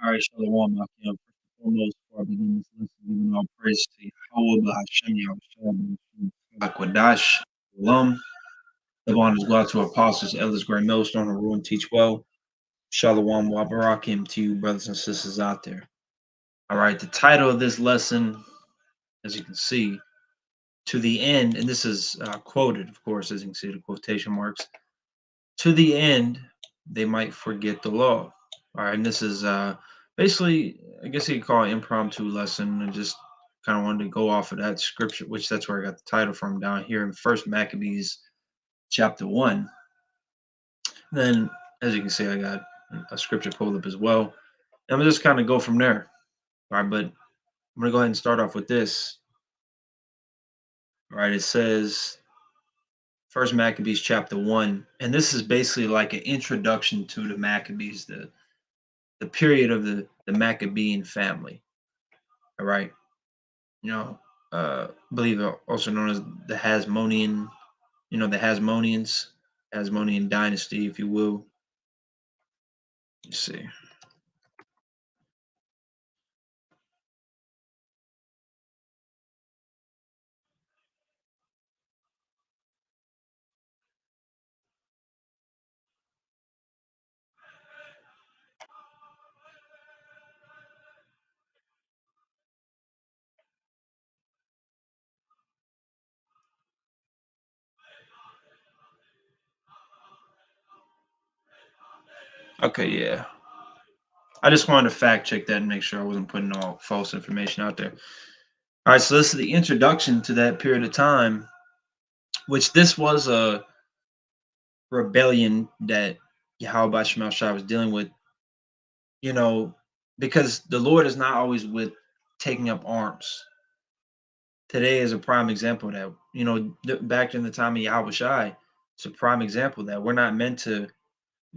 All right, Shalom, Akim. First and foremost, before I begin this lesson, giving all praise to Yahweh, Hashem, Yahushua, Akwadash, Shalom. The honors go out to apostles, elders, great millstone, who rule and teach well. Shalom, Wabarakim to you, brothers and sisters out there. All right, the title of this lesson, as you can see, to the end, and this is quoted, of course, as you can see, the quotation marks, to the end, they might forget the law. All right, and this is basically, I guess you could call it impromptu lesson, and just kind of wanted to go off of that scripture, which that's where I got the title from down here in First Maccabees chapter 1. Then, as you can see, I got a scripture pulled up as well. And I'm gonna just kind of go from there. All right, but I'm gonna go ahead and start off with this. All right, it says First Maccabees chapter 1, and this is basically like an introduction to the Maccabees, the period of the Maccabean family. All right. You know, believe also known as the Hasmonean, the Hasmoneans, Hasmonean dynasty, if you will. Let's see. Okay, yeah. I just wanted to fact check that and make sure I wasn't putting all false information out there. All right, so this is the introduction to that period of time, which this was a rebellion that Yahweh Shemel Shai was dealing with, you know, because the Lord is not always with taking up arms. Today is a prime example of that. Back in the time of Yahweh Shai, it's a prime example of that we're not meant to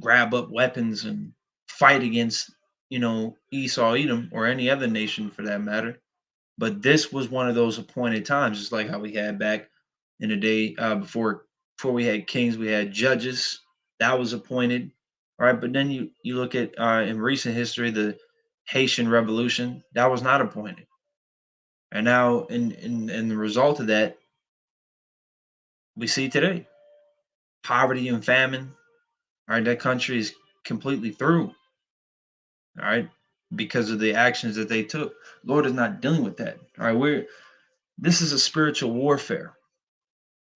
grab up weapons and fight against, Esau, Edom, or any other nation for that matter. But this was one of those appointed times, just like how we had back in the day before we had kings, we had judges that was appointed. All right, but then you look at in recent history the Haitian Revolution that was not appointed, and now in the result of that we see today poverty and famine. All right, that country is completely through. All right, because of the actions that they took. Lord is not dealing with that. All right, this is a spiritual warfare.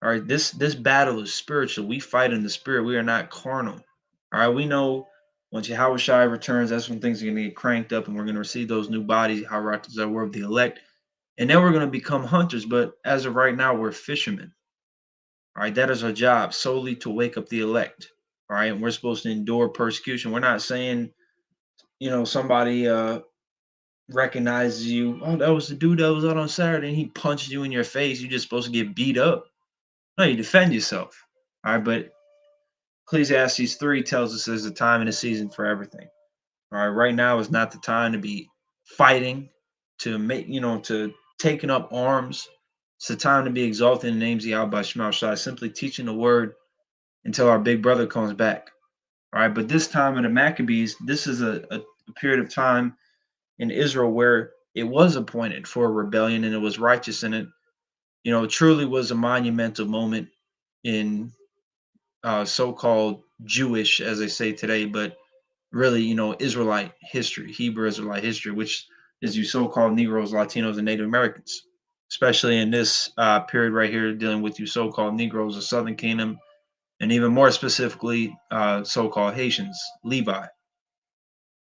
All right, this battle is spiritual. We fight in the spirit. We are not carnal. All right, we know once Yahweh Shai returns, that's when things are going to get cranked up, and we're going to receive those new bodies. How righteous are we of the elect, and then we're going to become hunters. But as of right now, we're fishermen. All right, that is our job solely to wake up the elect. All right, and we're supposed to endure persecution. We're not saying, somebody recognizes you. Oh, that was the dude that was out on Saturday, and he punched you in your face. You're just supposed to get beat up. No, you defend yourself. All right, but Ecclesiastes 3 tells us there's a time and a season for everything. All right, right now is not the time to be fighting, to make, to taking up arms. It's the time to be exalted in the names of Yahweh Shema Shai, simply teaching the word until our big brother comes back. All right, but this time in the Maccabees, this is a period of time in Israel where it was appointed for a rebellion and it was righteous in it. Truly was a monumental moment in so-called Jewish, as they say today, but really, Israelite history, Hebrew Israelite history, which is you so-called Negroes, Latinos, and Native Americans, especially in this period right here, dealing with you so-called Negroes of Southern Kingdom, and even more specifically, so-called Haitians, Levi.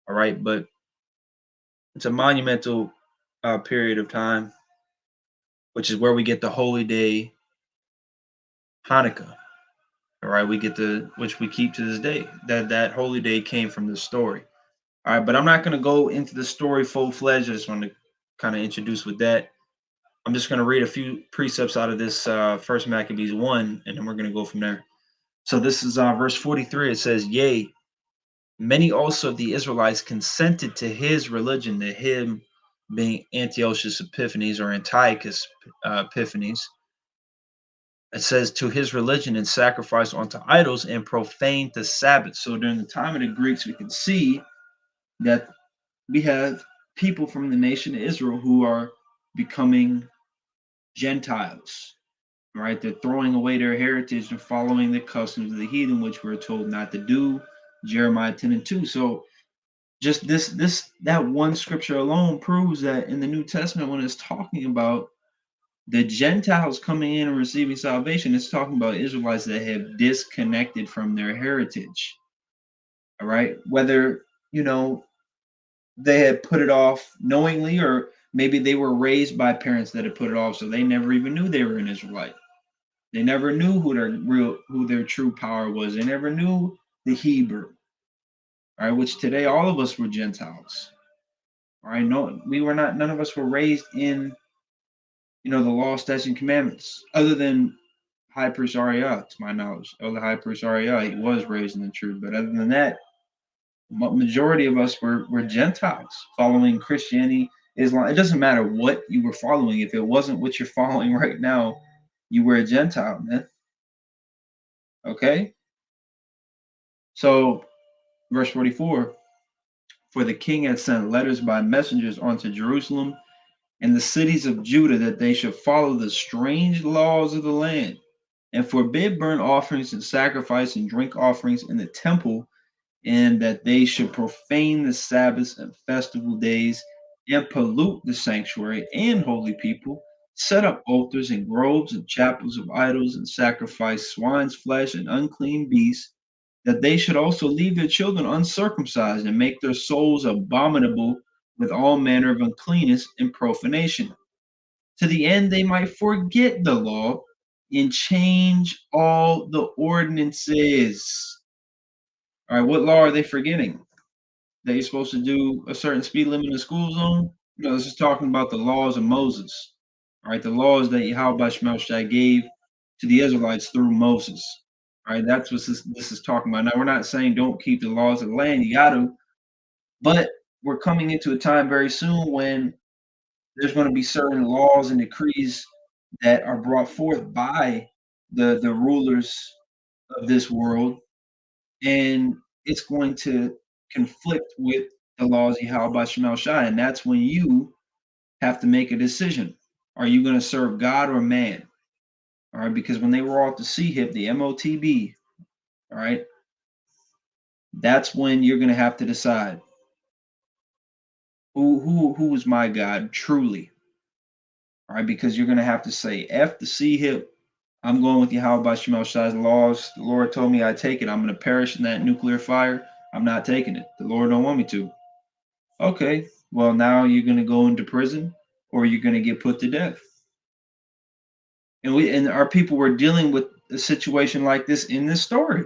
All right, but it's a monumental period of time, which is where we get the holy day Hanukkah. All right, we get which we keep to this day. That holy day came from this story. All right, but I'm not going to go into the story full fledged. I just want to kind of introduce with that. I'm just going to read a few precepts out of this First Maccabees 1, and then we're going to go from there. So this is verse 43. It says, "Yea, many also of the Israelites consented to his religion," to him being Antiochus Epiphanes or Antiochus Epiphanes. It says, "to his religion and sacrifice unto idols and profaned the Sabbath." So during the time of the Greeks, we can see that we have people from the nation of Israel who are becoming Gentiles, right? They're throwing away their heritage and following the customs of the heathen, which we're told not to do. Jeremiah 10 and 2. So just that one scripture alone proves that in the New Testament, when it's talking about the Gentiles coming in and receiving salvation, it's talking about Israelites that have disconnected from their heritage. All right. Whether, you know, they had put it off knowingly, or maybe they were raised by parents that had put it off, so they never even knew they were an Israelite. They never knew who their true power was. They never knew the Hebrew. All right, which today all of us were Gentiles. All right, no, we were not. None of us were raised in, the law, statutes, and commandments, other than High Priest Ariah, to my knowledge. Elder High Priest Ariah, he was raised in the truth, but other than that, majority of us were Gentiles following Christianity, Islam. It doesn't matter what you were following. If it wasn't what you're following right now, you were a Gentile, man. Okay? So, verse 44, for the king had sent letters by messengers unto Jerusalem and the cities of Judah that they should follow the strange laws of the land and forbid burnt offerings and sacrifice and drink offerings in the temple, and that they should profane the Sabbaths and festival days and pollute the sanctuary and holy people, set up altars and groves and chapels of idols and sacrifice swine's flesh and unclean beasts, that they should also leave their children uncircumcised and make their souls abominable with all manner of uncleanness and profanation, to the end they might forget the law and change all the ordinances. All right, what law are they forgetting? That you're supposed to do a certain speed limit in the school zone? No, this is talking about the laws of Moses. All right, the laws that Yahweh Shemel Shai gave to the Israelites through Moses. All right, that's what this is talking about. Now, we're not saying don't keep the laws of the land, you got to, but we're coming into a time very soon when there's going to be certain laws and decrees that are brought forth by the rulers of this world, and it's going to conflict with the laws of Yahweh Shemel Shai, and that's when you have to make a decision. Are you going to serve God or man? All right, because when they were off the CHIP, the MOTB, all right, that's when you're going to have to decide who is my God truly. All right, because you're going to have to say, F the CHIP, I'm going with Yahweh Shemel Shai's laws. The Lord told me I take it. I'm going to perish in that nuclear fire. I'm not taking it. The Lord don't want me to. Okay, well, now you're going to go into prison or you're going to get put to death. And our people were dealing with a situation like this in this story.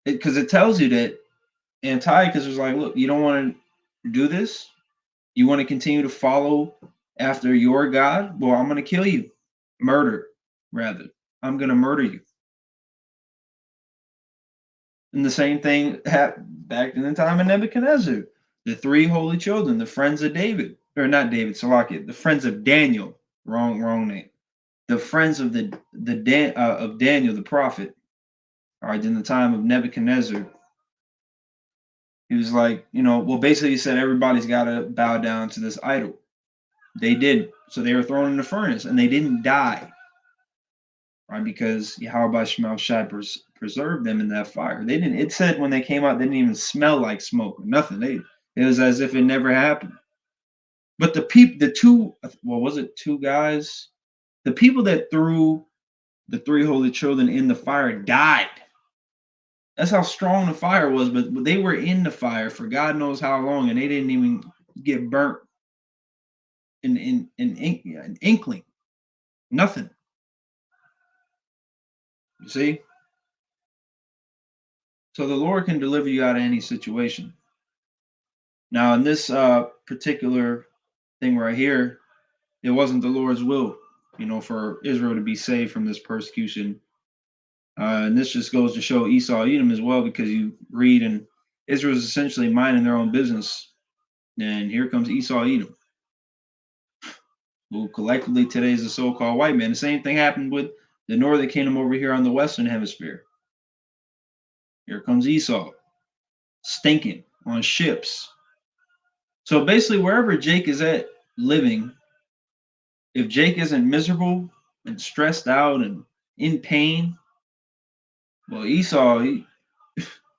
Because it tells you that Antiochus was like, look, you don't want to do this? You want to continue to follow after your God? Well, I'm going to kill you. Murder, rather. I'm going to murder you. And the same thing happened back in the time of Nebuchadnezzar. The three holy children, the friends of David, or not David, Salakia, the friends of Daniel. Wrong name. The friends of of Daniel the prophet. All right, in the time of Nebuchadnezzar, he was like, well, basically he said everybody's got to bow down to this idol. They did, so they were thrown in the furnace, and they didn't die, right? Because Yahweh Shemel Shai preserved them in that fire. They didn't. It said when they came out, they didn't even smell like smoke or nothing. It was as if it never happened. But the two, what was it? Two guys, the people that threw the three holy children in the fire died. That's how strong the fire was. But they were in the fire for God knows how long, and they didn't even get burnt in an inkling. Nothing. You see? So the Lord can deliver you out of any situation. Now, in this particular thing right here, it wasn't the Lord's will, for Israel to be saved from this persecution. And this just goes to show Esau, Edom as well, because you read, and Israel's essentially minding their own business. And here comes Esau, Edom, who collectively today is the so-called white man. The same thing happened with the northern kingdom over here on the western hemisphere. Here comes Esau, stinking on ships, So basically, wherever Jake is at living, if Jake isn't miserable and stressed out and in pain, well, Esau,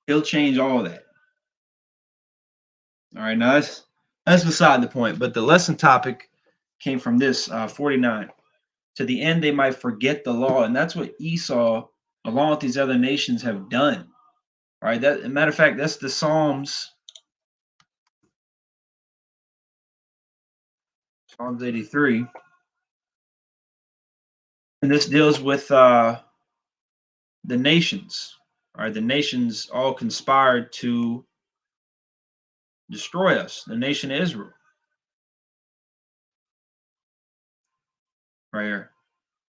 he'll change all that. All right, now that's beside the point. But the lesson topic came from this 49. To the end they might forget the law, and that's what Esau, along with these other nations, have done. All right, that matter of fact, that's the Psalms 83, and this deals with the nations. All right, the nations all conspired to destroy us, the nation of Israel. Right here,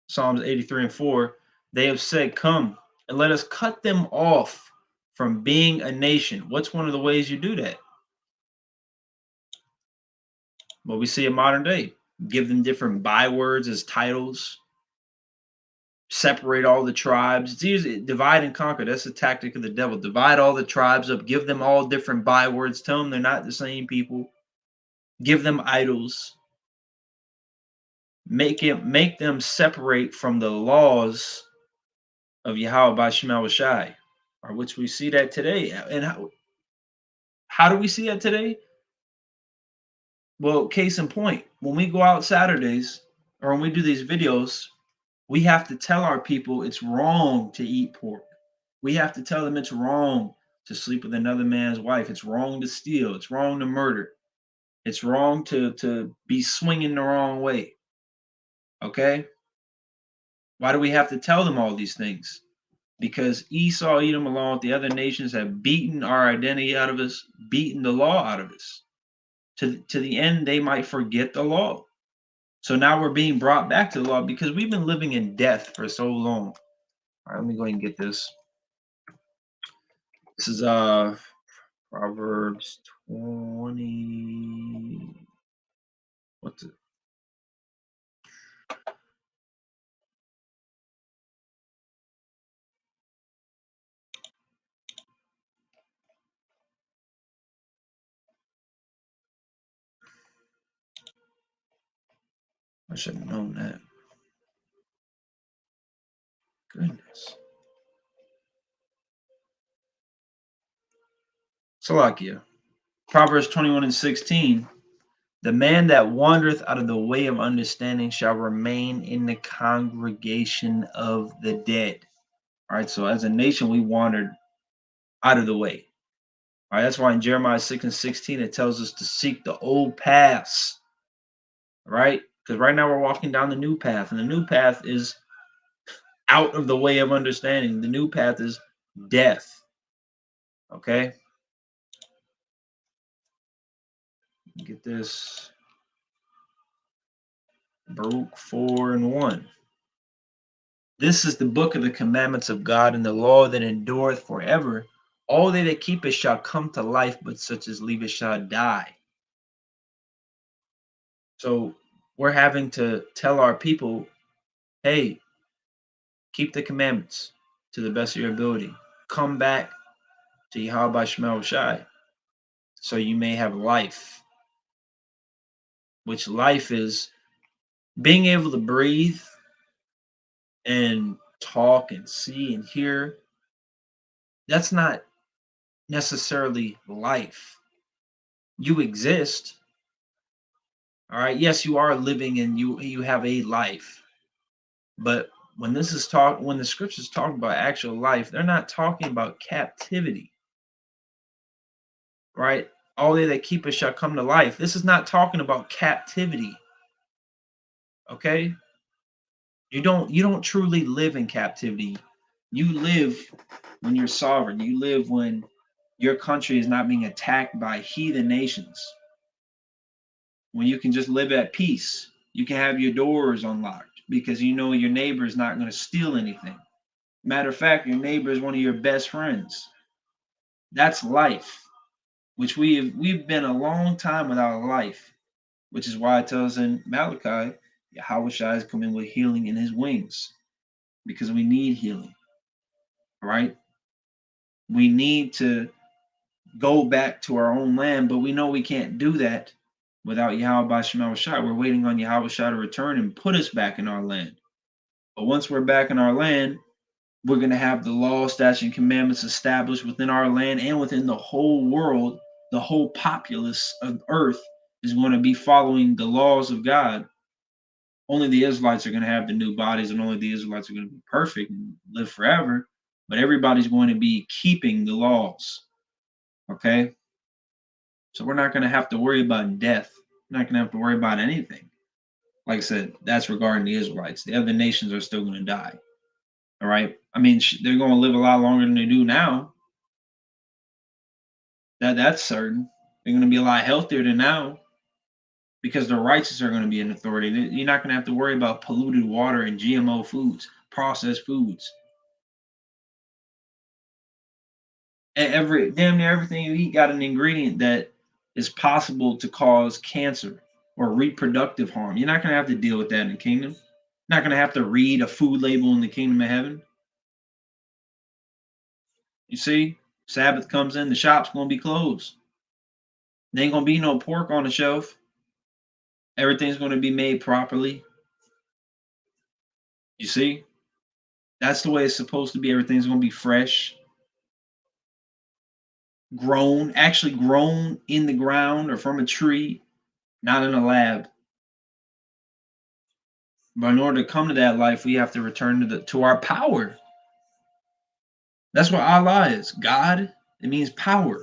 Psalms 83 and 4. They have said, "Come and let us cut them off from being a nation." What's one of the ways you do that? Well, we see in modern day, give them different bywords as titles, separate all the tribes. It's easy, divide and conquer. That's the tactic of the devil. Divide all the tribes up, give them all different bywords, tell them they're not the same people, give them idols, make them separate from the laws of Yahweh by Shema Shai, or which we see that today. And how do we see that today? Well, case in point, when we go out Saturdays or when we do these videos, we have to tell our people it's wrong to eat pork. We have to tell them it's wrong to sleep with another man's wife. It's wrong to steal. It's wrong to murder. It's wrong to be swinging the wrong way. Okay? Why do we have to tell them all these things? Because Esau, Edom, along with the other nations, have beaten our identity out of us, beaten the law out of us. To the end, they might forget the law. So now we're being brought back to the law because we've been living in death for so long. All right, let me go ahead and get this. This is Proverbs 20. What's it? I should have known that. Goodness. Salakia. Proverbs 21 and 16. The man that wandereth out of the way of understanding shall remain in the congregation of the dead. All right, so as a nation, we wandered out of the way. All right, that's why in Jeremiah 6 and 16, it tells us to seek the old paths, right? Because right now we're walking down the new path, and the new path is out of the way of understanding. The new path is death. Okay? Get this. Baruch 4 and 1. This is the book of the commandments of God and the law that endureth forever. All they that keep it shall come to life, but such as leave it shall die. So we're having to tell our people, hey, keep the commandments to the best of your ability. Come back to Yahweh Shema Shai, so you may have life, which life is being able to breathe and talk and see and hear. That's not necessarily life. You exist. All right. Yes, you are living and you have a life. But when when the scriptures talk about actual life, they're not talking about captivity. Right? All they that keep it shall come to life. This is not talking about captivity. Okay? You don't truly live in captivity. You live when you're sovereign. You live when your country is not being attacked by heathen nations. When you can just live at peace. You can have your doors unlocked because you know your neighbor is not going to steal anything. Matter of fact, your neighbor is one of your best friends. That's life, which we've been a long time without life, which is why it tells in Malachi, Yahweh Shai is coming with healing in his wings, because we need healing. Right? We need to go back to our own land, but we know we can't do that without Yahweh Shema Shai. We're waiting on Yahweh Shai to return and put us back in our land. But once we're back in our land, we're going to have the law, statutes, and commandments established within our land and within the whole world. The whole populace of earth is going to be following the laws of God. Only the Israelites are going to have the new bodies, and only the Israelites are going to be perfect and live forever. But everybody's going to be keeping the laws. Okay? So we're not going to have to worry about death. We're not going to have to worry about anything. Like I said, that's regarding the Israelites. The other nations are still going to die. All right? I mean, they're going to live a lot longer than they do now. That's certain. They're going to be a lot healthier than now because the righteous are going to be in authority. You're not going to have to worry about polluted water and GMO foods, processed foods. And damn near everything you eat got an ingredient that is possible to cause cancer or reproductive harm. You're not going to have to deal with that in the kingdom. You're not going to have to read a food label in the kingdom of heaven. You see, Sabbath comes in, the shop's going to be closed. There ain't going to be no pork on the shelf. Everything's going to be made properly. You see, that's the way it's supposed to be. Everything's going to be fresh, actually grown in the ground or from a tree, not in a lab. But in order to come to that life, we have to return to our power. That's what Allah is. God, it means power.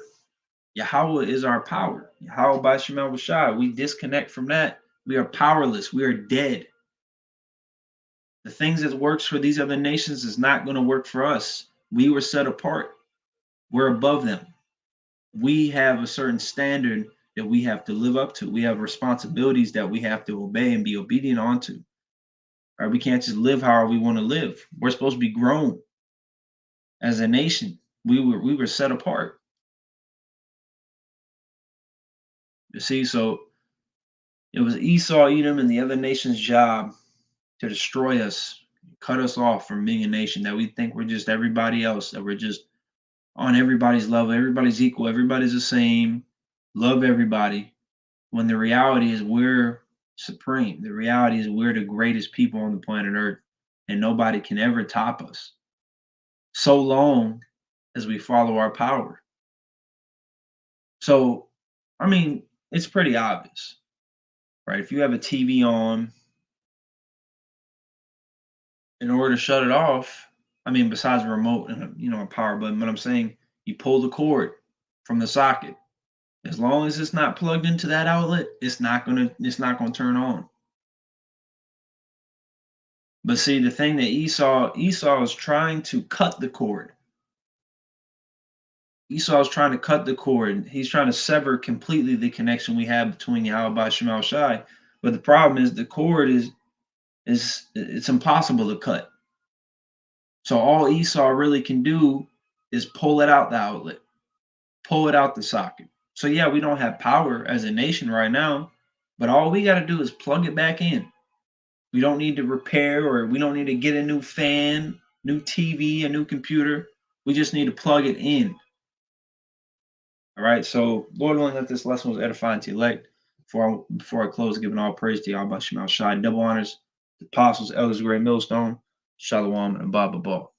Yahweh is our power. Yahweh by Shemal Bashai. We disconnect from that. We are powerless. We are dead. The things that works for these other nations is not going to work for us. We were set apart. We're above them. We have a certain standard that we have to live up to. We have responsibilities that we have to obey and be obedient onto. Right? We can't just live how we want to live. We're supposed to be grown as a nation. We were set apart. You see, so it was Esau, Edom, and the other nation's job to destroy us, cut us off from being a nation that we think we're just everybody else, that we're just on everybody's level, everybody's equal, everybody's the same, love everybody. When the reality is we're supreme. The reality is we're the greatest people on the planet Earth, and nobody can ever top us. So long as we follow our power. So, I mean, it's pretty obvious, right? If you have a TV on, in order to shut it off, I mean, besides a remote and a power button, but I'm saying you pull the cord from the socket. As long as it's not plugged into that outlet, it's not gonna turn on. But see, the thing that Esau is trying to cut the cord. Esau is trying to cut the cord. He's trying to sever completely the connection we have between Yahweh Shemal Shai. But the problem is the cord is it's impossible to cut. So all Esau really can do is pull it out the outlet, pull it out the socket. So yeah, we don't have power as a nation right now, but all we got to do is plug it back in. We don't need to repair, or we don't need to get a new fan, new TV, a new computer. We just need to plug it in. All right. So Lord willing, that this lesson was edifying to elect. Before I close, giving all praise to Yahweh Shemal Shai, double honors, the apostles, elders, great millstone, Shalom, and Baba Ball.